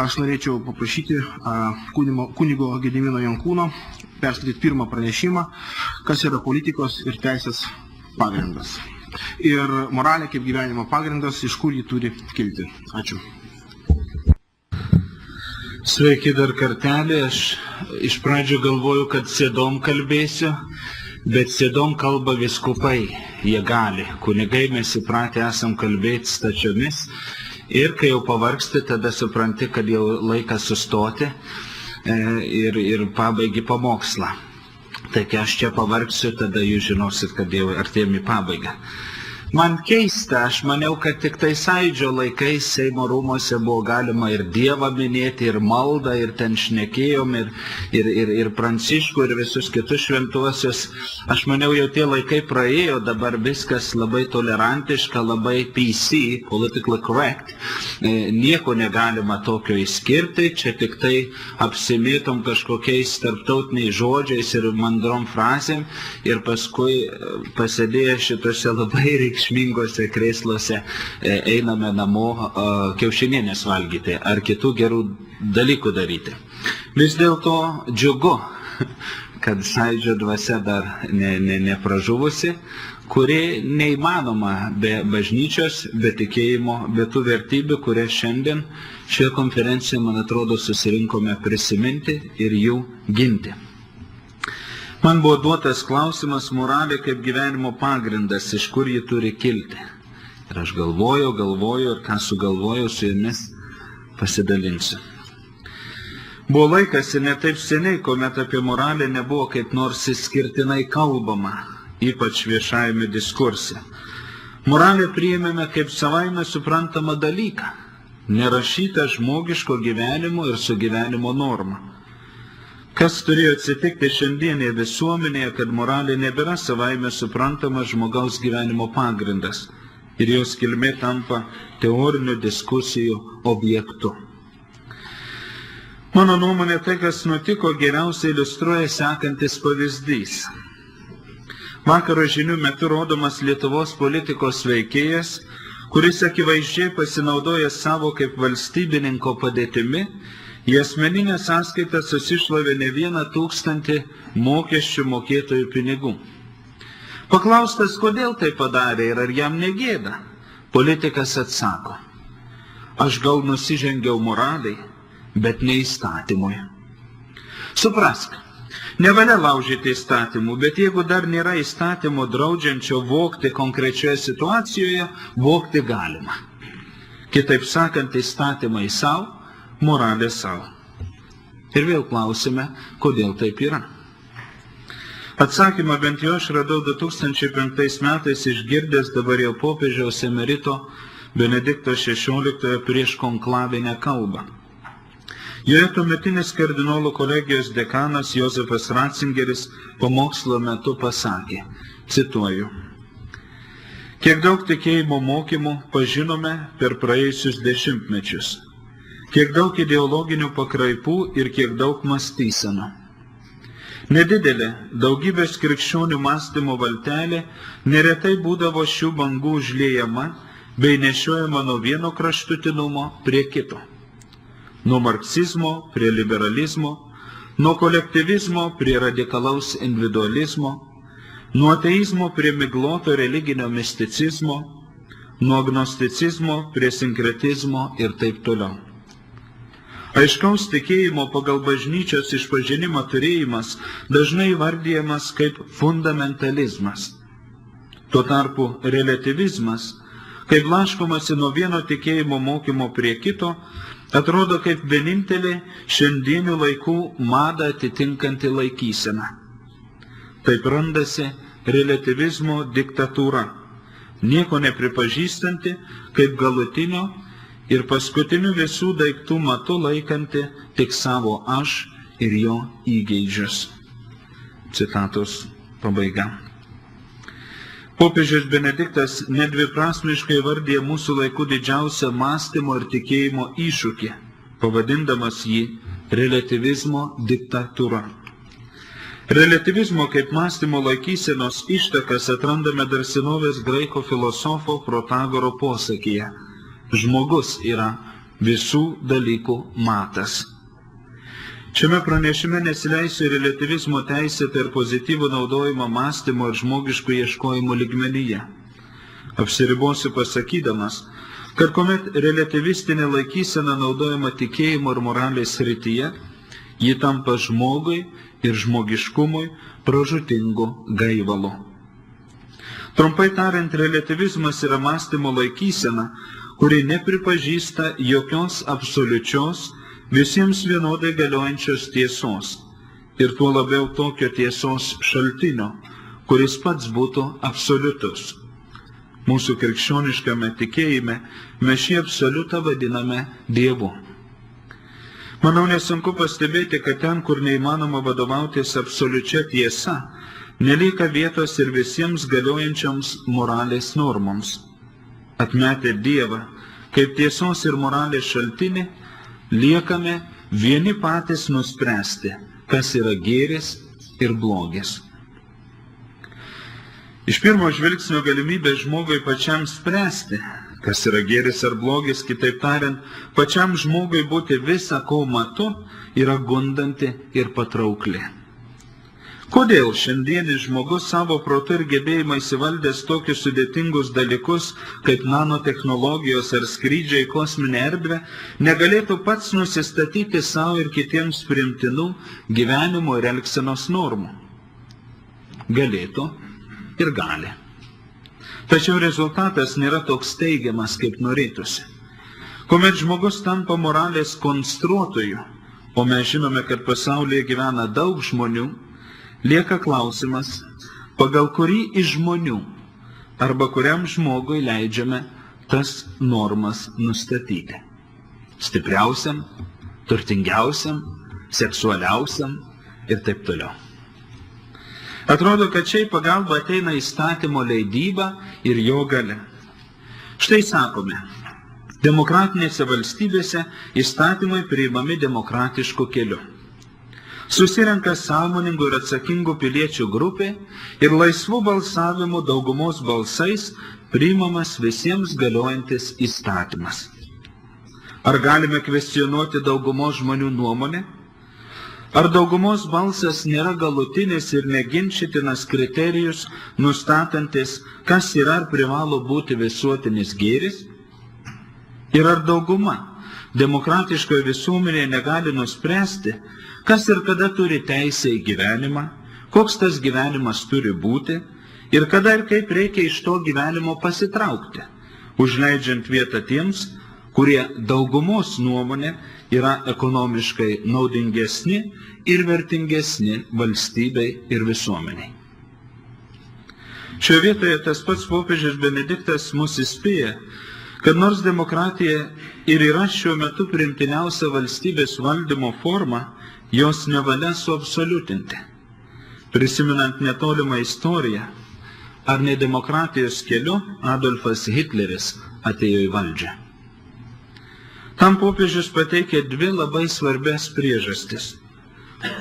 aš norėčiau paprašyti kunigo Gedimino Jankūno perskaityti pirmą pranešimą, kas yra politikos ir teisės pagrindas. Ir moralė kaip gyvenimo pagrindas, iš kur jį turi kilti. Ačiū. Sveiki dar kartelį, aš iš pradžių galvoju, kad sėdom kalbėsiu, bet sėdom kalba vyskupai, jie gali. Kunigai mes įpratę esam kalbėti stačiomis ir kai jau pavargsti, tada supranti, kad jau laikas sustoti ir pabaigi pamokslą. Tai kai aš čia pavargsiu, tada jūs žinosit, kad jau artėjom į pabaigą. Man keista, aš maniau, kad tik tai Sąjūdžio laikais Seimo rūmose buvo galima ir Dievą minėti, ir maldą, ir ten šnekėjom, ir Pranciškų, ir visus kitus šventuosius. Aš maniau, jau tie laikai praėjo, dabar viskas labai tolerantiška, labai PC, politically correct. Nieko negalima tokio įskirti, čia tik tai apsimėtom kažkokiais tarptautiniais žodžiais ir mandrom frazėm, ir paskui pasėdėję šitose labai reikšmingose krėsluose einame namo kiaušinienės valgyti ar kitų gerų dalykų daryti. Vis dėlto džiugu, kad Sąjūdžio dvasia dar nepražuvusi, kuri neįmanoma be bažnyčios, be tikėjimo, be tų vertybių, kurias šiandien šioje konferencijoje, man atrodo, susirinkome prisiminti ir jų ginti. Man buvo duotas klausimas moralė kaip gyvenimo pagrindas, iš kur ji turi kilti. Ir aš galvoju ir ką sugalvojau, su jumis pasidalinsiu. Buvo laikas ir ne taip seniai, kuomet apie moralę nebuvo kaip nors išskirtinai kalbama, ypač viešajame diskurse. Moralę priėmėme kaip savaime suprantamą dalyką, nerašytą žmogiško gyvenimo ir sugyvenimo normą. Kas turėjo atsitikti šiandienėje visuomenėje, kad moralė nebėra savaime suprantama žmogaus gyvenimo pagrindas ir jos kilmė tampa teorinių diskusijų objektu. Mano nuomonė, tai, kas nutiko, geriausiai iliustruoja sekantis pavyzdys. Vakaro žinių metu rodomas Lietuvos politikos veikėjas, kuris akivaizdžiai pasinaudoja savo kaip valstybininko padėtimi, į asmeninę sąskaitą susišlavė ne 1,000 mokesčių mokėtojų pinigų. Paklaustas, kodėl tai padarė ir ar jam negėda, politikas atsako: aš gal nusižengiau moraliai, bet ne įstatymui. Suprask, nevalia laužyti įstatymų, bet jeigu dar nėra įstatymo draudžiančio vogti konkrečioje situacijoje, vogti galima. Kitaip sakant, įstatymai savo, moralė savo. Ir vėl klausime, kodėl taip yra. Atsakymą bent jau aš radau 2005 metais išgirdęs dabar jau popiežiaus emerito Benedikto XVI prieš konklavinę kalbą. Joje tuometinis kardinolų kolegijos dekanas Jozefas Ratzingeris pamokslo metu pasakė, cituoju: kiek daug tikėjimo mokymų pažinome per praėjusius dešimtmečius. Kiek daug ideologinių pakraipų ir kiek daug mąstysenų. Nedidelė daugybės krikščionių mąstymo valtelė neretai būdavo šių bangų užliejama bei nešiojama nuo vieno kraštutinumo prie kito. Nuo marksizmo prie liberalizmo, nuo kolektyvizmo prie radikalaus individualizmo, nuo ateizmo prie migloto religinio misticizmo, nuo agnosticizmo prie sinkretizmo ir taip toliau. Aiškaus tikėjimo pagal bažnyčios išpažinimą turėjimas dažnai įvardijamas kaip fundamentalizmas. Tuo tarpu relativizmas, kai blaškomasi nuo vieno tikėjimo mokymo prie kito, atrodo kaip vienintelė šiandienių laikų madą atitinkanti laikysena. Taip randasi relativizmo diktatūra, nieko nepripažįstanti kaip galutinio ir paskutiniu visų daiktų matu laikanti tik savo aš ir jo įgeidžius. Citatos pabaiga. Popiežius Benediktas nedviprasmiškai vardė mūsų laikų didžiausią mąstymo ir tikėjimo iššūkį, pavadindamas jį relativizmo diktatūra. Relativizmo kaip mąstymo laikysenos ištakas atrandame dar senovės graikų filosofo Protagoro posakyje: žmogus yra visų dalykų matas. Šiame pranešime nesileisiu relativizmo teisėtą ir pozityvų naudojimą mąstymo ir žmogiškų ieškojimų lygmenyje. Apsiribosiu pasakydamas, kad kuomet relativistinė laikysena naudojama tikėjimo ir moralės srityje, ji tampa žmogui ir žmogiškumui pražūtingu gaivalu. Trumpai tariant, relativizmas yra mąstymo laikysena, kuri nepripažįsta jokios absoliučios, visiems vienodai galiojančios tiesos ir tuo labiau tokio tiesos šaltinio, kuris pats būtų absoliutus. Mūsų krikščioniškame tikėjime mes šį absoliutą vadiname Dievu. Manau, nesunku pastebėti, kad ten, kur neįmanoma vadovautis absoliučia tiesa, nelieka vietos ir visiems galiojančioms moralės normoms. Atmetę Dievą kaip tiesos ir moralės šaltinį, liekame vieni patys nuspręsti, kas yra gėris ir blogis. Iš pirmo žvilgsnio galimybė žmogui pačiam spręsti, kas yra gėris ar blogis, kitaip tariant, pačiam žmogui būti visa ko matu, yra gundanti ir patraukli. Kodėl šiandienis žmogus savo protu ir gebėjimais įvaldęs tokius sudėtingus dalykus, kaip nanotechnologijos ar skrydžiai į kosminę erdvę, negalėtų pats nusistatyti savo ir kitiems priimtinų gyvenimo ir elgsenos normų? Galėtų ir gali. Tačiau rezultatas nėra toks teigiamas, kaip norėtųsi. Kuomet žmogus tampa moralės konstruotoju, o mes žinome, kad pasaulyje gyvena daug žmonių, lieka klausimas, pagal kurį iš žmonių arba kuriam žmogui leidžiame tas normas nustatyti. Stipriausiam, turtingiausiam, seksualiausiam ir taip toliau. Atrodo, kad čia į pagalbą ateina įstatymo leidyba ir jo galia. Štai sakome, demokratinėse valstybėse įstatymai priimami demokratišku keliu. Susirenka sąmoningų ir atsakingų piliečių grupė ir laisvų balsavimų daugumos balsais priimamas visiems galiojantis įstatymas. Ar galime kvestionuoti daugumos žmonių nuomonę? Ar daugumos balsas nėra galutinis ir neginčytinas kriterijus, nustatantis, kas yra ar privalo būti visuotinis gėris? Ir ar dauguma demokratiškoje visuomenėje negali nuspręsti, kas ir kada turi teisę į gyvenimą, koks tas gyvenimas turi būti ir kada ir kaip reikia iš to gyvenimo pasitraukti, užleidžiant vietą tiems, kurie daugumos nuomonė yra ekonomiškai naudingesni ir vertingesni valstybei ir visuomeniai. Šioje vietoje tas pats popiežius Benediktas mus įspėja, kad nors demokratija ir yra šiuo metu priimtiniausia valstybės valdymo forma, jos nevalia suabsoliutinti. Prisimenant netolimą istoriją, ar ne demokratijos keliu Adolfas Hitleris atėjo į valdžią. Tam popiežius pateikė dvi labai svarbias priežastis.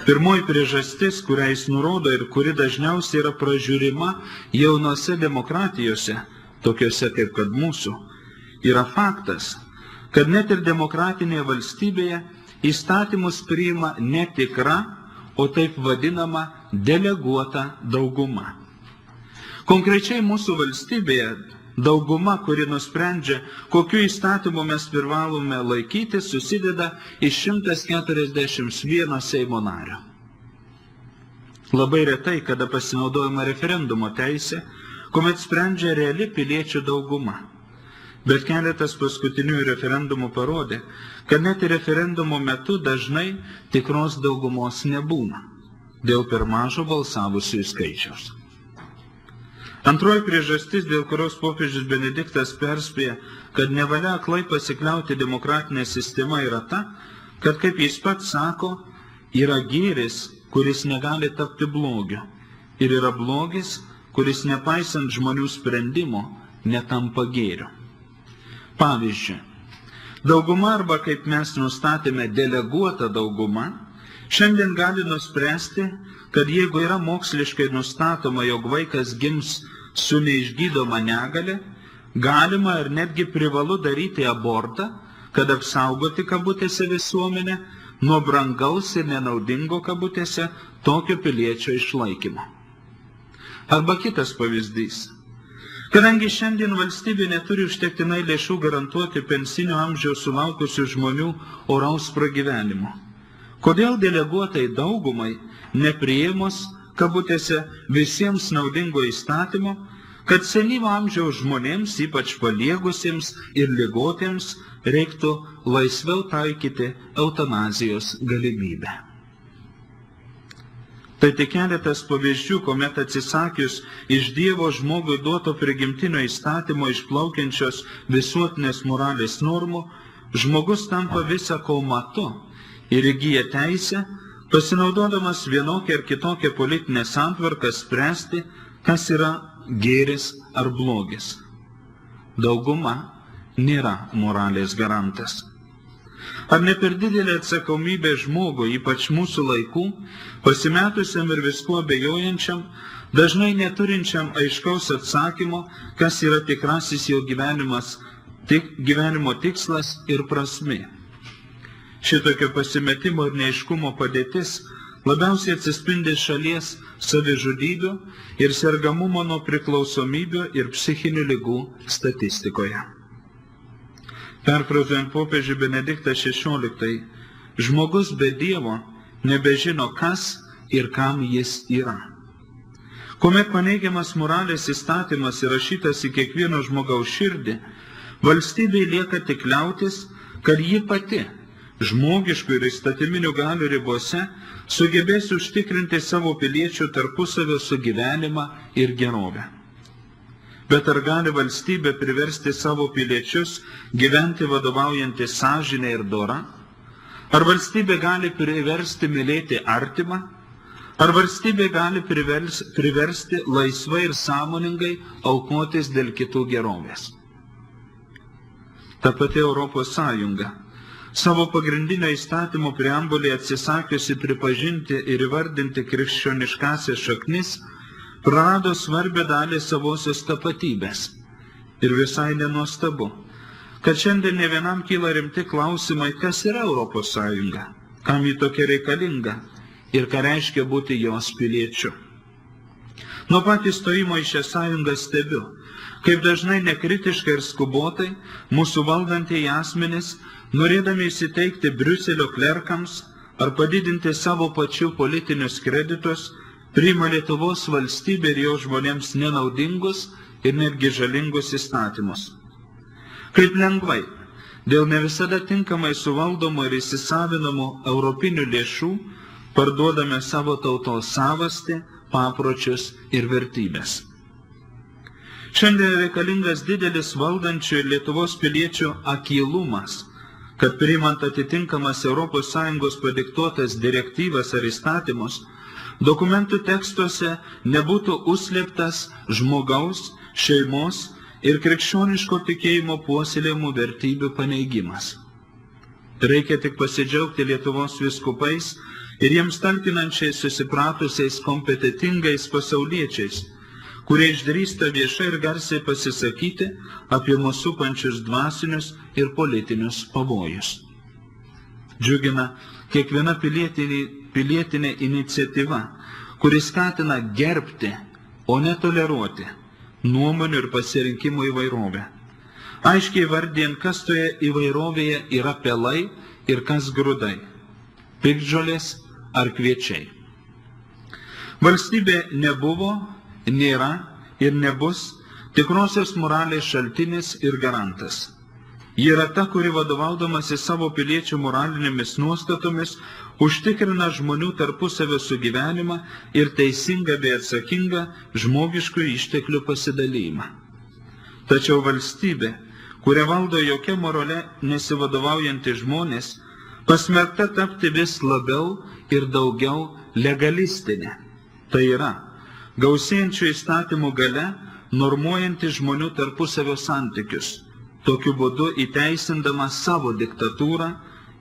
Pirmoji priežastis, kurią jis nurodo ir kuri dažniausiai yra pražiūrima jaunose demokratijose, tokiuose kaip kad mūsų, yra faktas, kad net ir demokratinėje valstybėje įstatymus priima ne tikra, o taip vadinama deleguota dauguma. Konkrečiai mūsų valstybėje dauguma, kuri nusprendžia, kokiu įstatymu mes privalome laikyti, susideda iš 141 Seimo nario. Labai retai, kada pasinaudojama referendumo teisė, kuomet sprendžia reali piliečių dauguma. Bet keletas paskutinių referendumų parodė, kad net referendumo metu dažnai tikros daugumos nebūna, dėl per mažo balsavusiųjų skaičiaus. Antroji priežastis, dėl kurios popiežius Benediktas perspėja, kad nevalia aklai pasikliauti demokratinė sistema, yra ta, kad, kaip jis pats sako, yra gėris, kuris negali tapti blogiu, ir yra blogis, kuris nepaisant žmonių sprendimo netampa gėriu. Pavyzdžiui, dauguma arba, kaip mes nustatėme, deleguota dauguma, šiandien gali nuspręsti, kad jeigu yra moksliškai nustatoma, jog vaikas gims su neišgydoma negalia, galima ir netgi privalu daryti abortą, kad apsaugoti kabutėse visuomenę nuo brangaus ir nenaudingo kabutėse tokio piliečio išlaikymo. Arba kitas pavyzdys. Kadangi šiandien valstybė neturi užtektinai lėšų garantuoti pensinio amžiaus sulaukusių žmonių oraus pragyvenimo, kodėl deleguotai daugumai nepriėmus kabutėse visiems naudingo įstatymo, kad senyvo amžiaus žmonėms, ypač paliegusiems ir ligotiems, reiktų laisviau taikyti eutanazijos galimybę. Tai tik keletas pavyzdžių, kuomet atsisakius iš Dievo žmogui duoto prigimtinio įstatymo išplaukiančios visuotinės moralės normų, žmogus tampa visa ko matu ir įgyja teisę, pasinaudodamas vienokią ar kitokią politinę santvarką spręsti, kas yra gėris ar blogis. Dauguma nėra moralės garantas. Ar ne per didelė atsakomybė žmogui, ypač mūsų laikų, pasimetusiam ir viskuo abejojančiam, dažnai neturinčiam aiškaus atsakymo, kas yra tikrasis jo gyvenimo tikslas ir prasmė. Šitokio pasimetimo ir neaiškumo padėtis labiausiai atsispindi šalies savižudybių ir sergamumo nuo priklausomybių ir psichinių ligų statistikoje. Perfrazuojant popiežių Benediktą XVI, žmogus be Dievo nebežino, kas ir kam jis yra. Kuomet paneigiamas moralės įstatymas įrašytas į kiekvieno žmogaus širdį, valstybei lieka tik liautis, kad ji pati, žmogiškų ir įstatyminių galių ribose, sugebės užtikrinti savo piliečių tarpusavio sugyvenimą ir gerovę. Bet ar gali valstybė priversti savo piliečius gyventi vadovaujantį sąžinę ir dorą? Ar valstybė gali priversti mylėti artimą? Ar valstybė gali priversti laisvai ir sąmoningai aukotis dėl kitų gerovės? Ta pati Europos Sąjunga, savo pagrindinio įstatymo preambulėje atsisakiusi pripažinti ir įvardinti krikščioniškąsias šaknis, prarado svarbią dalį savosios tapatybės. Ir visai nenuostabu, kad šiandien ne vienam kyla rimti klausimai, kas yra Europos Sąjunga, kam ji tokia reikalinga ir ką reiškia būti jos piliečiu. Nuo pat įstojimo į šią sąjungą stebiu, kaip dažnai nekritiškai ir skubotai mūsų valdantieji asmenys, norėdami įsiteikti Briuselio klerkams ar padidinti savo pačių politinius kreditus, priima Lietuvos valstybę ir jo žmonėms nenaudingus ir netgi žalingus įstatymus. Kaip lengvai, dėl ne visada tinkamai suvaldomų ir įsisavinamų europinių lėšų, parduodame savo tautos savastį, papročius ir vertybės. Šiandien reikalingas didelis valdančių ir Lietuvos piliečių akylumas, kad priimant atitinkamas ES padiktuotas direktyvas ar įstatymus, dokumentų tekstuose nebūtų užslėptas žmogaus, šeimos ir krikščioniško tikėjimo puoselėjimų vertybių paneigimas. Reikia tik pasidžiaugti Lietuvos vyskupais ir jiems talkinančiais susipratusiais kompetitingais pasauliečiais, kurie išdrįsta viešai ir garsiai pasisakyti apie mus supančius dvasinius ir politinius pavojus. Džiugina kiekviena pilietinė iniciatyva, kuri skatina gerbti, o ne toleruoti nuomonių ir pasirinkimų įvairovę. Aiškiai vardijant, kas toje įvairovėje yra pelai ir kas grūdai, piktžolės ar kviečiai. Valstybė nebuvo, nėra ir nebus tikrosios moralės šaltinis ir garantas. Ji yra ta, kuri vadovaudamasi savo piliečių moralinėmis nuostatomis užtikrina žmonių tarpusavio sugyvenimą ir teisingą bei atsakingą žmogiškų išteklių pasidalymą. Tačiau valstybė, kuria valdo jokia morale nesivadovaujanti žmonės, pasmerkta tapti vis labiau ir daugiau legalistinė. Tai yra, gausėjančių įstatymų gale, normuojanti žmonių tarpusavio santykius, tokiu būdu įteisindama savo diktatūrą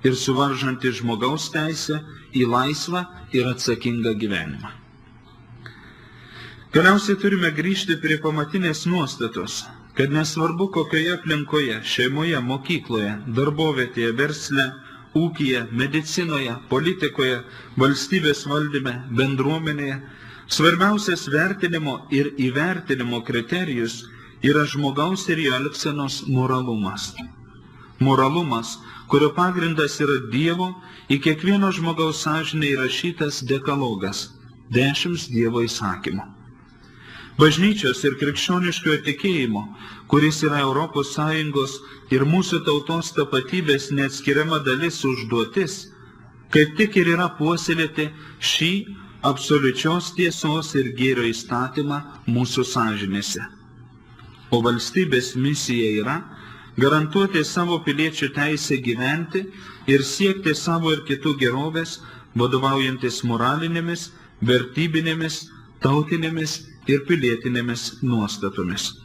ir suvaržanti žmogaus teisę į laisvą ir atsakingą gyvenimą. Galiausiai turime grįžti prie pamatinės nuostatos, kad nesvarbu kokioje aplinkoje, šeimoje, mokykloje, darbovietėje, versle, ūkyje, medicinoje, politikoje, valstybės valdyme, bendruomenėje, svarbiausias vertinimo ir įvertinimo kriterijus yra žmogaus ir jo elgsenos moralumas. Moralumas, kurio pagrindas yra Dievo į kiekvieno žmogaus sąžinę įrašytas dekalogas, 10 Dievo įsakymų. Bažnyčios ir krikščioniškojo tikėjimo, kuris yra ES ir mūsų tautos tapatybės neatskiriama dalis užduotis, kaip tik ir yra puoselėti šį absoliučios tiesos ir gėrio įstatymą mūsų sąžinėse. O valstybės misija yra garantuoti savo piliečių teisę gyventi ir siekti savo ir kitų gerovės, vadovaujantis moralinėmis, vertybinėmis, tautinėmis ir pilietinėmis nuostatomis.